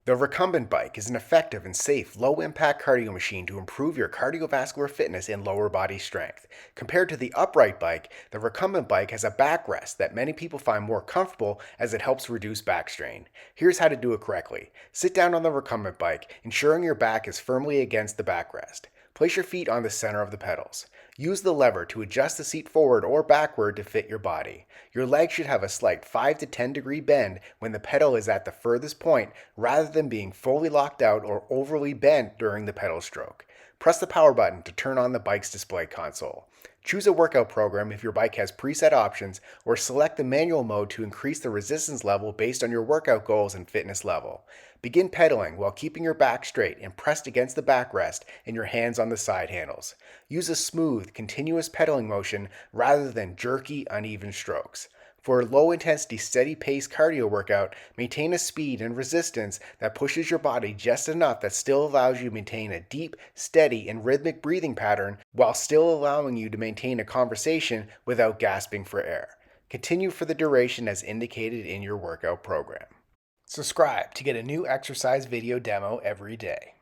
The Recumbent bike is an effective and safe low-impact cardio machine to improve your cardiovascular fitness and lower body strength. Compared to the upright bike, the Recumbent bike has a backrest that many people find more comfortable as it helps reduce back strain. Here's how to do it correctly. Sit down on the Recumbent bike, ensuring your back is firmly against the backrest. Place your feet on the center of the pedals. Use the lever to adjust the seat forward or backward to fit your body. Your legs should have a slight 5 to 10 degree bend when the pedal is at the furthest point rather than being fully locked out or overly bent during the pedal stroke. Press the power button to turn on the bike's display console. Choose a workout program if your bike has preset options, or select the manual mode to increase the resistance level based on your workout goals and fitness level. Begin pedaling while keeping your back straight and pressed against the backrest and your hands on the side handles. Use a smooth, continuous pedaling motion rather than jerky, uneven strokes. For a low-intensity, steady-pace cardio workout, maintain a speed and resistance that pushes your body just enough that still allows you to maintain a deep, steady, and rhythmic breathing pattern while still allowing you to maintain a conversation without gasping for air. Continue for the duration as indicated in your workout program. Subscribe to get a new exercise video demo every day.